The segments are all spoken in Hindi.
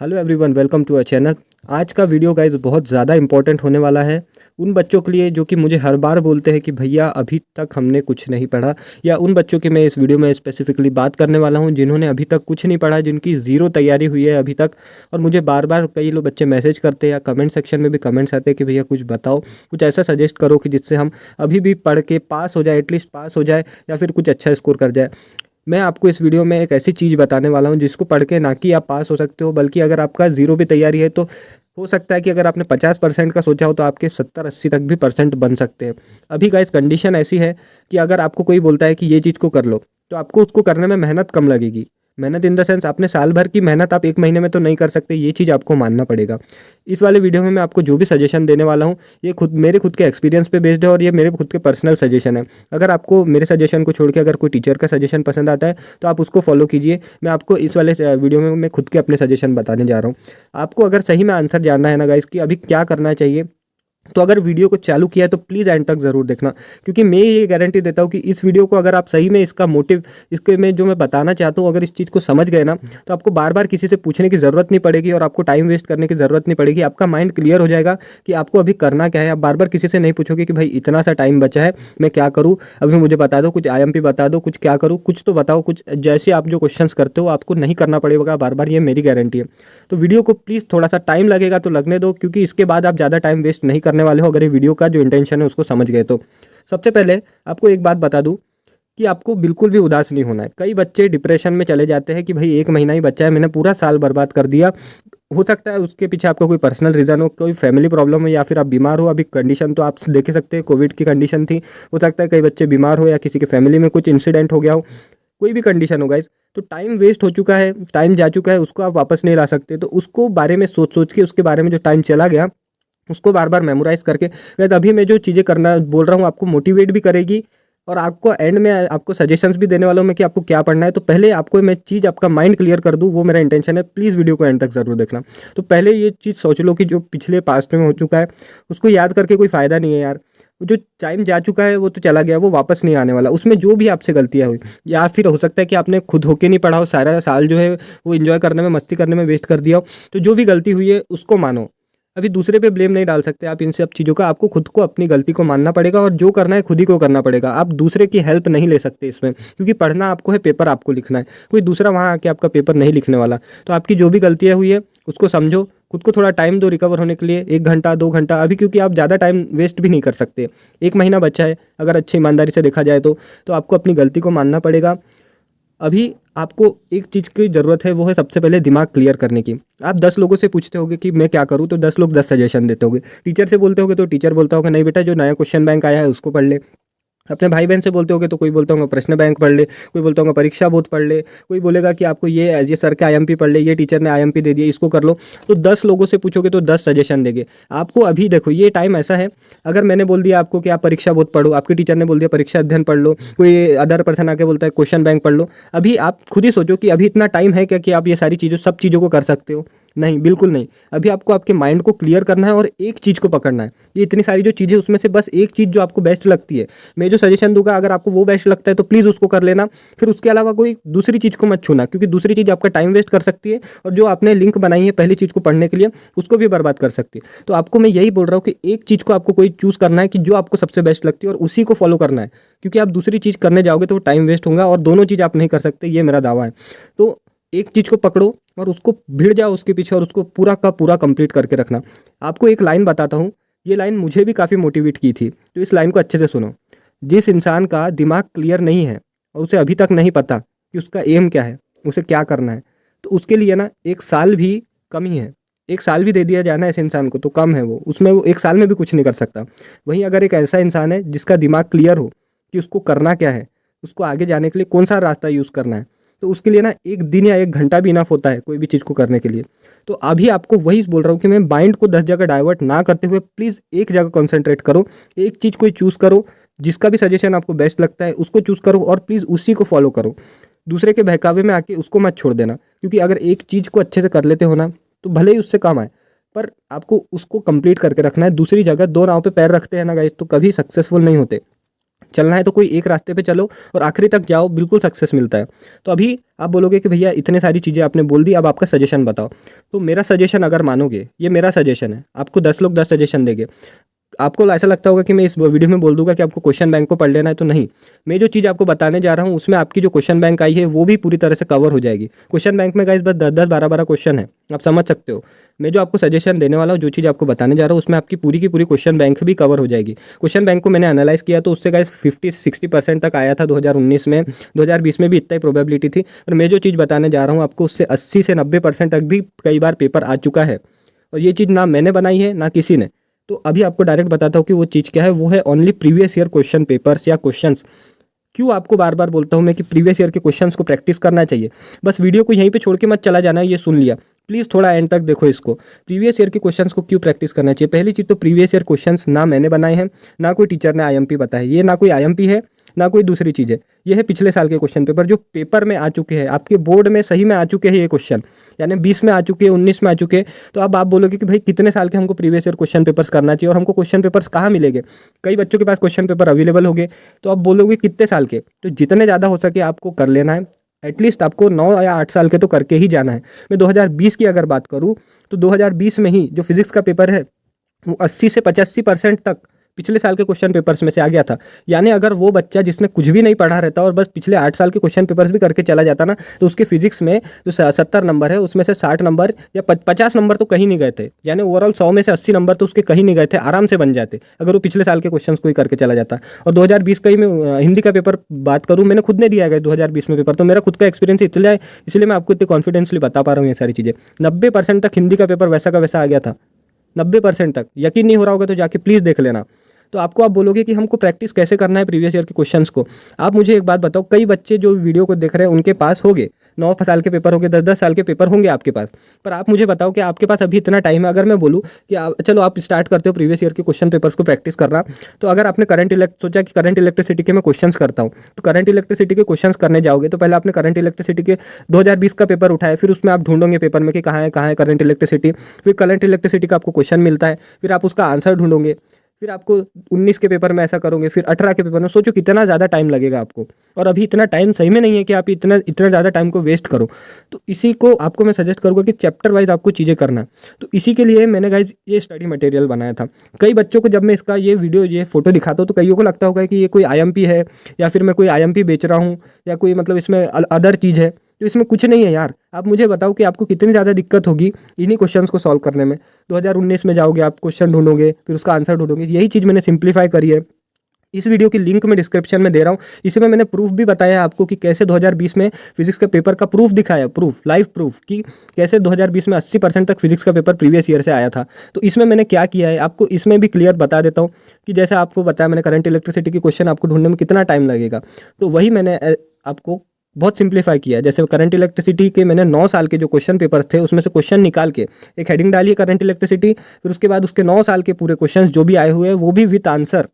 Hello everyone, welcome to a channel. आज का वीडियो गाइज बहुत ज़्यादा इंपॉर्टेंट होने वाला है उन बच्चों के लिए जो कि मुझे हर बार बोलते हैं कि भैया अभी तक हमने कुछ नहीं पढ़ा, या उन बच्चों की मैं इस वीडियो में स्पेसिफिकली बात करने वाला हूं जिन्होंने अभी तक कुछ नहीं पढ़ा, जिनकी ज़ीरो तैयारी हुई है अभी तक। और मुझे बार बार कई लोग बच्चे मैसेज करते हैं या कमेंट सेक्शन में भी कमेंट्स आते हैं कि भैया कुछ बताओ, कुछ ऐसा सजेस्ट करो कि जिससे हम अभी भी पढ़ के पास हो जाए, एटलीस्ट पास हो जाए या फिर कुछ अच्छा स्कोर कर जाए। मैं आपको इस वीडियो में एक ऐसी चीज़ बताने वाला हूँ जिसको पढ़ के ना कि आप पास हो सकते हो, बल्कि अगर आपका ज़ीरो भी तैयारी है तो हो सकता है कि अगर आपने 50% का सोचा हो तो आपके 70-80 तक भी परसेंट बन सकते हैं। अभी गाइस कंडीशन ऐसी है कि अगर आपको कोई बोलता है कि ये चीज़ को कर लो तो आपको उसको करने में मेहनत कम लगेगी। मेहनत इन द सेंस, आपने साल भर की मेहनत आप एक महीने में तो नहीं कर सकते, ये चीज़ आपको मानना पड़ेगा। इस वाले वीडियो में मैं आपको जो भी सजेशन देने वाला हूँ ये मेरे खुद के एक्सपीरियंस पे बेस्ड है और ये मेरे खुद के पर्सनल सजेशन है। अगर आपको मेरे सजेशन को छोड़ के अगर कोई टीचर का सजेशन पसंद आता है तो आप उसको फॉलो कीजिए। मैं आपको इस वाले वीडियो में मैं खुद के अपने सजेशन बताने जा रहा हूँ। आपको अगर सही में आंसर जानना है ना गाइस कि अभी क्या करना चाहिए, तो अगर वीडियो को चालू किया है तो प्लीज़ एंड तक ज़रूर देखना, क्योंकि मैं ये गारंटी देता हूँ कि इस वीडियो को अगर आप सही में इसका मोटिव, इसके में जो मैं बताना चाहता हूँ, अगर इस चीज़ को समझ गए ना तो आपको बार बार किसी से पूछने की ज़रूरत नहीं पड़ेगी और आपको टाइम वेस्ट करने की ज़रूरत नहीं पड़ेगी। आपका माइंड क्लियर हो जाएगा कि आपको अभी करना क्या है। आप बार बार किसी से नहीं पूछोगे कि भाई इतना सा टाइम बचा है, मैं क्या करूँ, अभी मुझे बता दो, कुछ आईएमपी बता दो, कुछ क्या करूँ, कुछ तो बताओ। कुछ जैसे आप जो क्वेश्चंस करते हो आपको नहीं करना पड़ेगा बार बार, ये मेरी गारंटी है। तो वीडियो को प्लीज़, थोड़ा सा टाइम लगेगा तो लगने दो, क्योंकि इसके बाद आप ज़्यादा टाइम वेस्ट नहीं करने वाले हो अगर ये वीडियो का जो इंटेंशन है उसको समझ गए तो। सबसे पहले आपको एक बात बता दूं कि आपको बिल्कुल भी उदास नहीं होना है। कई बच्चे डिप्रेशन में चले जाते हैं कि भाई एक महीना ही बच्चा है, मैंने पूरा साल बर्बाद कर दिया। हो सकता है उसके पीछे आपका कोई पर्सनल रीज़न हो, कोई फैमिली प्रॉब्लम हो, या फिर आप बीमार हो। अभी कंडीशन तो आप देख ही सकते हैं, कोविड की कंडीशन थी। हो सकता है कई बच्चे बीमार हो या किसी के फैमिली में कुछ इंसिडेंट हो गया हो, कोई भी कंडीशन हो गाइस। तो टाइम वेस्ट हो चुका है, टाइम जा चुका है, उसको आप वापस नहीं ला सकते। तो उसको बारे में सोच सोच के, उसके बारे में जो टाइम चला गया उसको बार बार मेमोराइज करके, शायद अभी मैं जो चीज़ें करना बोल रहा हूँ आपको मोटिवेट भी करेगी और आपको एंड में आपको सजेशंस भी देने वाला हूँ मैं कि आपको क्या पढ़ना है। तो पहले आपको मैं चीज़, आपका माइंड क्लियर कर दूँ, वो मेरा इंटेंशन है। प्लीज़ वीडियो को एंड तक ज़रूर देखना। तो पहले ये चीज़ सोच लो कि जो पिछले पास्ट में हो चुका है उसको याद करके कोई फ़ायदा नहीं है यार। जो टाइम जा चुका है वो तो चला गया, वो वापस नहीं आने वाला। उसमें जो भी आपसे गलतियाँ हुई, या फिर हो सकता है कि आपने खुद होके नहीं पढ़ा हो, सारा साल जो है वो एंजॉय करने में, मस्ती करने में वेस्ट कर दिया हो, तो जो भी गलती हुई है उसको मानो। अभी दूसरे पे ब्लेम नहीं डाल सकते आप इन सब चीज़ों का। आपको खुद को अपनी गलती को मानना पड़ेगा और जो करना है खुद ही को करना पड़ेगा। आप दूसरे की हेल्प नहीं ले सकते इसमें, क्योंकि पढ़ना आपको है, पेपर आपको लिखना है। कोई दूसरा वहाँ आके आपका पेपर नहीं लिखने वाला। तो आपकी जो भी गलतियाँ हुई है उसको समझो, खुद को थोड़ा टाइम दो रिकवर होने के लिए, 1 घंटा 2 घंटा अभी, क्योंकि आप ज़्यादा टाइम वेस्ट भी नहीं कर सकते। एक महीना बचा है, अगर अच्छी ईमानदारी से देखा जाए तो आपको अपनी गलती को मानना पड़ेगा। अभी आपको एक चीज़ की ज़रूरत है, वो है सबसे पहले दिमाग क्लियर करने की। आप 10 लोगों से पूछते होगे कि मैं क्या करूँ, तो 10 लोग 10 सजेशन देते होगे। टीचर से बोलते होगे तो टीचर बोलता होगा नहीं बेटा, जो नया क्वेश्चन बैंक आया है उसको पढ़ ले। अपने भाई बहन से बोलते होगे तो कोई बोलता होगा प्रश्न बैंक पढ़ ले, कोई बोलता होगा परीक्षा बोध पढ़ ले, कोई बोलेगा कि आपको ये सर के आईएमपी पढ़ ले, ये टीचर ने आईएमपी दे दिया इसको कर लो। तो 10 लोगों से पूछोगे तो 10 सजेशन देंगे आपको। अभी देखो ये टाइम ऐसा है, अगर मैंने बोल दिया आपको कि आप परीक्षा बोध पढ़ो, आपके टीचर ने बोल दिया परीक्षा अध्ययन पढ़ लो, कोई अदर पर्सन आके बोलता है क्वेश्चन बैंक पढ़ लो, अभी आप खुद ही सोचो कि अभी इतना टाइम है क्या कि आप ये सारी चीज़ों, सब चीज़ों को कर सकते हो? नहीं, बिल्कुल नहीं। अभी आपको आपके माइंड को क्लियर करना है और एक चीज़ को पकड़ना है। ये इतनी सारी जो चीज़ें, उसमें से बस एक चीज़ जो आपको बेस्ट लगती है, मैं जो सजेशन दूंगा अगर आपको वो बेस्ट लगता है तो प्लीज़ उसको कर लेना। फिर उसके अलावा कोई दूसरी चीज़ को मत छूना, क्योंकि दूसरी चीज़ आपका टाइम वेस्ट कर सकती है और जो आपने लिंक बनाई है पहली चीज़ को पढ़ने के लिए उसको भी बर्बाद कर सकती है। तो आपको मैं यही बोल रहा हूँ कि एक चीज़ को आपको कोई चूज़ करना है कि जो आपको सबसे बेस्ट लगती है और उसी को फॉलो करना है, क्योंकि आप दूसरी चीज़ करने जाओगे तो टाइम वेस्ट होगा और दोनों चीज़ आप नहीं कर सकते, ये मेरा दावा है। तो एक चीज़ को पकड़ो और उसको भिड़ जाओ उसके पीछे और उसको पूरा का पूरा कंप्लीट करके रखना। आपको एक लाइन बताता हूँ, ये लाइन मुझे भी काफ़ी मोटिवेट की थी, तो इस लाइन को अच्छे से सुनो। जिस इंसान का दिमाग क्लियर नहीं है और उसे अभी तक नहीं पता कि उसका एम क्या है, उसे क्या करना है, तो उसके लिए ना 1 साल भी कम ही है। 1 साल भी दे दिया जाए ना ऐसे इंसान को तो कम है, वो उसमें वो 1 साल में भी कुछ नहीं कर सकता। वहीं अगर एक ऐसा इंसान है जिसका दिमाग क्लियर हो कि उसको करना क्या है, उसको आगे जाने के लिए कौन सा रास्ता यूज़ करना है, तो उसके लिए ना 1 दिन या 1 घंटा भी इनफ होता है कोई भी चीज़ को करने के लिए। तो अभी आपको वही बोल रहा हूँ कि मैं माइंड को 10 जगह डाइवर्ट ना करते हुए प्लीज़ एक जगह कॉन्सेंट्रेट करो, एक चीज़ कोई चूज़ करो, जिसका भी सजेशन आपको बेस्ट लगता है उसको चूज़ करो और प्लीज़ उसी को फॉलो करो। दूसरे के बहकावे में आके उसको मत छोड़ देना, क्योंकि अगर एक चीज़ को अच्छे से कर लेते हो ना तो भले ही उससे कम आए, पर आपको उसको कंप्लीट करके रखना है। दूसरी जगह दो नाव पे पैर रखते हैं ना गाइस तो कभी सक्सेसफुल नहीं होते। चलना है तो कोई एक रास्ते पे चलो और आखिरी तक जाओ, बिल्कुल सक्सेस मिलता है। तो अभी आप बोलोगे कि भैया इतने सारी चीज़ें आपने बोल दी, अब आपका सजेशन बताओ। तो मेरा सजेशन अगर मानोगे, ये मेरा सजेशन है, आपको 10 लोग 10 सजेशन देंगे। आपको ऐसा लगता होगा कि मैं इस वीडियो में बोल दूंगा कि आपको क्वेश्चन बैंक को पढ़ लेना है, तो नहीं। मैं जो चीज़ आपको बताने जा रहा हूँ उसमें आपकी जो क्वेश्चन बैंक आई है वो भी पूरी तरह से कवर हो जाएगी। क्वेश्चन बैंक में गाइस बस 10 12 12 क्वेश्चन है, आप समझ सकते हो। मैं जो आपको सजेशन देने वाला हूँ, जो चीज़ आपको बताने जा रहा हूँ, उसमें आपकी पूरी की पूरी क्वेश्चन बैंक भी कवर हो जाएगी। क्वेश्चन बैंक को मैंने एनालाइज किया तो उससे गाइस 50 से 60% तक आया था 2019 में। 2020 में भी इतना ही प्रोबेबिलिटी थी, और मैं जो चीज़ बताने जा रहा हूँ आपको, उससे 80 से 90% तक भी कई बार पेपर आ चुका है। और ये चीज़ ना मैंने बनाई है ना किसी ने। तो अभी आपको डायरेक्ट बताता हूँ कि वो चीज़ क्या है। वो है only previous year question papers या क्वेश्चंस। क्यों आपको बार बार बोलता हूँ मैं कि प्रीवियस ईयर के क्वेश्चंस को प्रैक्टिस करना चाहिए। बस वीडियो को यहीं पे छोड़ के मत चला जाना, ये सुन लिया, प्लीज़ थोड़ा एंड तक देखो इसको। प्रीवियस ईयर के क्वेश्चंस को क्यों प्रैक्टिस करना चाहिए। पहली चीज़ तो प्रीवियस ईयर क्वेश्चंस ना मैंने बनाए हैं, ना कोई टीचर ने आईएमपी बताया। ये ना कोई आईएमपी है, ना कोई दूसरी चीज़ है। ये है पिछले साल के क्वेश्चन पेपर जो पेपर में आ चुके हैं, आपके बोर्ड में सही में आ चुके हैं ये क्वेश्चन, यानी 20 में आ चुके हैं, 19 में आ चुके हैं। तो अब आप बोलोगे कि भाई कितने साल के हमको प्रीवियस ईयर क्वेश्चन पेपर्स करना चाहिए, और हमको क्वेश्चन पेपर्स कहाँ मिलेंगे। कई बच्चों के पास क्वेश्चन पेपर अवेलेबल होंगे, तो आप बोलोगे कितने साल के। तो जितने ज़्यादा हो सके आपको कर लेना है। एटलीस्ट आपको 9 या 8 साल के तो करके ही जाना है। मैं 2020 की अगर बात करूँ तो 2020 में ही जो फिजिक्स का पेपर है वो 80 से 85% तक पिछले साल के क्वेश्चन पेपर्स में से आ गया था। यानी अगर वो बच्चा जिसने कुछ भी नहीं पढ़ा रहता और बस पिछले 8 साल के क्वेश्चन पेपर्स भी करके चला जाता ना, तो उसके फिजिक्स में जो 70 नंबर है उसमें से 60 नंबर या 50 नंबर तो कहीं नहीं गए थे। यानी ओवरऑल 100 में से 80 नंबर तो उसके कहीं नहीं गए थे, आराम से बन जाते अगर वो पिछले साल के क्वेश्चन को ही करके चला जाता। और 2020 का ही मैं हिंदी का पेपर बात करूँ, मैंने खुद ने दिया गया 2020 में पेपर, तो मेरा खुद का एक्सपीरियंस इसलिए मैं आपको इतने कॉन्फिडेंसली बता पा रहा हूँ ये सारी चीज़ें। 90% तक हिंदी का पेपर वैसा का वैसा आ गया था, 90% तक। यकीन नहीं हो रहा होगा तो जाके प्लीज़ देख लेना। तो आपको आप बोलोगे कि हमको प्रैक्टिस कैसे करना है प्रीवियस ईयर के क्वेश्चंस को। आप मुझे एक बात बताओ, कई बच्चे जो वीडियो को देख रहे हैं उनके पास होंगे 9 साल के पेपर होंगे, 10-10 साल के पेपर होंगे आपके पास, पर आप मुझे बताओ कि आपके पास अभी इतना टाइम है। अगर मैं बोलूँ कि चलो आप स्टार्ट करते हो प्रीवियस ईयर के क्वेश्चन पेपर्स को प्रैक्टिस करना, तो अगर आपने सोचा कि करंट इलेक्ट्रिसिटी के मैं क्वेश्चंस करता हूँ, तो करंट इलेक्ट्रिसिटी के क्वेश्चंस करने जाओगे तो पहले आपने करंट इलेक्ट्रिसिटी के 2020 का पेपर उठाया, फिर उसमें आप ढूंढोगे पेपर में कि कहाँ है करंट इलेक्ट्रिसिटी। फिर करंट इलेक्ट्रिसिटी का आपको क्वेश्चन मिलता है, फिर आप उसका आंसर ढूंढोगे, फिर आपको 19 के पेपर में ऐसा करोगे, फिर 18 के पेपर में। सोचो कितना ज़्यादा टाइम लगेगा आपको, और अभी इतना टाइम सही में नहीं है कि आप इतना ज़्यादा टाइम को वेस्ट करो। तो इसी को आपको मैं सजेस्ट करूँगा कि चैप्टर वाइज आपको चीज़ें करना। तो इसी के लिए मैंने गाइज ये स्टडी मटेरियल बनाया था। कई बच्चों को जब मैं इसका ये वीडियो ये फोटो दिखाता हूँ तो कईयों को लगता होगा कि ये कोई आईएमपी है, या फिर मैं कोई आईएमपी बेच रहा हूँ, या कोई मतलब इसमें अदर चीज़ है। तो इसमें कुछ नहीं है यार। आप मुझे बताओ कि आपको कितनी ज़्यादा दिक्कत होगी इन्हीं क्वेश्चंस को सॉल्व करने में। 2019 में जाओगे, आप क्वेश्चन ढूंढोगे, फिर उसका आंसर ढूंढोगे। यही चीज़ मैंने सिंप्लीफाई करी है। इस वीडियो की लिंक मैं डिस्क्रिप्शन में दे रहा हूँ। इसमें मैंने प्रूफ भी बताया है आपको कि कैसे 2020 में फिजिक्स का पेपर का प्रूफ दिखाया, प्रूफ, लाइव प्रूफ, कि कैसे 2020 में 80% तक फिजिक्स का पेपर प्रीवियस ईयर से आया था। तो इसमें मैंने क्या किया है आपको इसमें भी क्लियर बता देता हूँ कि जैसे आपको बताया मैंने करंट इलेक्ट्रिसिटी के क्वेश्चन आपको ढूंढने में कितना टाइम लगेगा, तो वही मैंने आपको बहुत सिंप्लीफाई किया है। जैसे करंट इलेक्ट्रिसिटी के मैंने 9 साल के जो क्वेश्चन पेपर थे उसमें से क्वेश्चन निकाल के एक हेडिंग डाली है करंट इलेक्ट्रिसिटी, फिर उसके बाद उसके 9 साल के पूरे क्वेश्चन जो भी आए हुए हैं वो भी विथ आंसर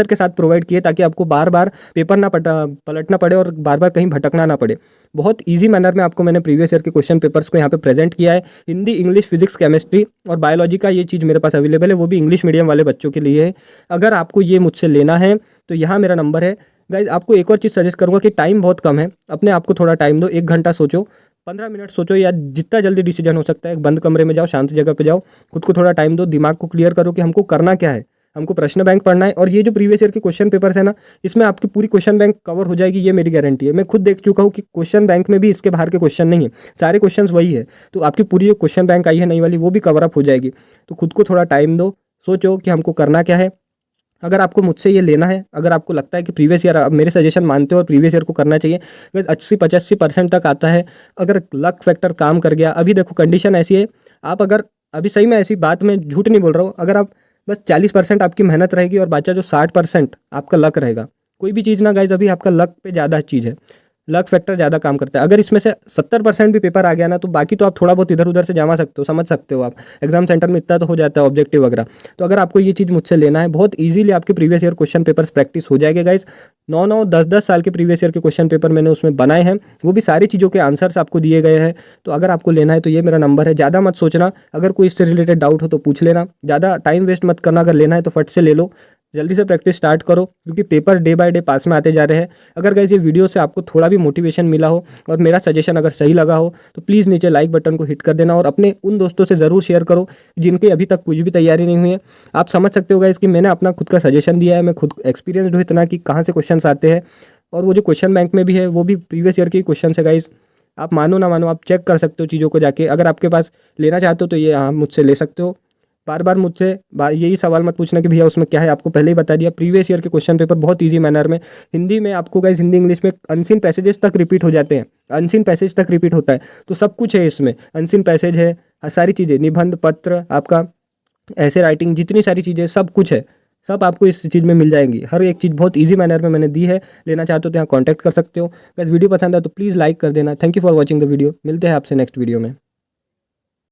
के साथ प्रोवाइड किए, ताकि आपको बार बार पेपर ना पलटना पड़े और बार बार कहीं भटकना ना पड़े। बहुत इजी मैनर में आपको मैंने प्रीवियस ईयर के क्वेश्चन पेपर्स को यहाँ पे प्रेजेंट किया है। हिंदी, इंग्लिश, फिजिक्स, केमिस्ट्री और बायोलॉजी का ये चीज़ मेरे पास अवेलेबल है, वो भी इंग्लिश मीडियम वाले बच्चों के लिए है। अगर आपको ये मुझसे लेना है तो यहाँ मेरा नंबर है। गाइज आपको एक और चीज़ सजेस्ट करूँगा कि टाइम बहुत कम है, अपने आप को थोड़ा टाइम दो। 1 घंटा सोचो, 15 मिनट सोचो, या जितना जल्दी डिसीजन हो सकता है। एक बंद कमरे में जाओ, शांत जगह पे जाओ, खुद को थोड़ा टाइम दो, दिमाग को क्लियर करो कि हमको करना क्या है। हमको प्रश्न बैंक पढ़ना है, और ये जो प्रीवियस ईयर के क्वेश्चन पेपर्स है ना, इसमें आपकी पूरी क्वेश्चन बैंक कवर हो जाएगी, ये मेरी गारंटी है। मैं खुद देख चुका हूँ कि क्वेश्चन बैंक में भी इसके बाहर के क्वेश्चन नहीं है, सारे क्वेश्चन वही है। तो आपकी पूरी जो क्वेश्चन बैंक आई है नई वाली, वो भी कवर अप हो जाएगी। तो खुद को थोड़ा टाइम दो, सोचो कि हमको करना क्या है। अगर आपको मुझसे ये लेना है, अगर आपको लगता है कि प्रीवियस ईयर आप मेरे सजेशन मानते हो और प्रीवियस ईयर को करना चाहिए, बस 80-85% तक आता है। अगर लक फैक्टर काम कर गया, अभी देखो कंडीशन ऐसी है, आप अगर अभी सही में ऐसी बात में झूठ नहीं बोल रहा हूँ, अगर आप बस 40% आपकी मेहनत रहेगी और बचा जो 60% आपका लक रहेगा। कोई भी चीज़ ना गाइज अभी आपका लक पे ज़्यादा चीज़ है, लक फैक्टर ज़्यादा काम करता है। अगर इसमें से 70% भी पेपर आ गया ना, तो बाकी तो आप थोड़ा बहुत इधर उधर से जमा सकते हो, समझ सकते हो। आप एग्जाम सेंटर में इतना तो हो जाता है ऑब्जेक्टिव वगैरह। तो अगर आपको ये चीज़ मुझसे लेना है, बहुत इजीली आपके previous year question papers practice हो जाएगा गाइज। 9-9, 10-10 साल के प्रीवियस ईयर के क्वेश्चन पेपर मैंने उसमें बनाए हैं, वो भी सारी चीज़ों के आंसर्स आपको दिए गए हैं। तो अगर आपको लेना है तो ये मेरा नंबर है, ज़्यादा मत सोचना। अगर कोई इससे रिलेटेड डाउट हो तो पूछ लेना, ज़्यादा टाइम वेस्ट मत करना। अगर लेना है तो फट से ले लो, जल्दी से प्रैक्टिस स्टार्ट करो, क्योंकि पेपर डे बाय डे पास में आते जा रहे हैं। अगर गाइस ये वीडियो से आपको थोड़ा भी मोटिवेशन मिला हो और मेरा सजेशन अगर सही लगा हो तो प्लीज़ नीचे लाइक बटन को हिट कर देना और अपने उन दोस्तों से ज़रूर शेयर करो जिनकी अभी तक कुछ भी तैयारी नहीं हुई है। आप समझ सकते हो गाइस कि मैंने अपना खुद का सजेशन दिया है, मैं खुद एक्सपीरियंसड हूँ इतना कि कहाँ से क्वेश्चन आते हैं, और वो जो क्वेश्चन बैंक में भी है वो भी प्रीवियस ईयर के क्वेश्चन है गाइस। आप मानो ना मानो, आप चेक कर सकते हो चीज़ों को जाके। अगर आपके पास लेना चाहते हो तो ये आप मुझसे ले सकते हो। बार बार मुझसे यही सवाल मत पूछना कि भैया उसमें क्या है, आपको पहले ही बता दिया। प्रीवियस ईयर के क्वेश्चन पेपर बहुत इजी मैनर में हिंदी में आपको गाइस, हिंदी इंग्लिश में अनसीन पैसेजेस तक रिपीट हो जाते हैं, अनसीन पैसेज तक रिपीट होता है। तो सब कुछ है इसमें, अनसीन पैसेज है, सारी चीज़ें, निबंध पत्र, आपका ऐसे राइटिंग, जितनी सारी चीज़ें, सब कुछ है, सब आपको इस चीज़ में मिल जाएंगी। हर एक चीज़ बहुत इजी मैनर में मैंने दी है। लेना चाहते हो तो यहाँ कॉन्टैक्ट कर सकते हो। अगर वीडियो पसंद है तो प्लीज़ लाइक कर देना। Thank you for watching the video. मिलते हैं आपसे नेक्स्ट वीडियो में।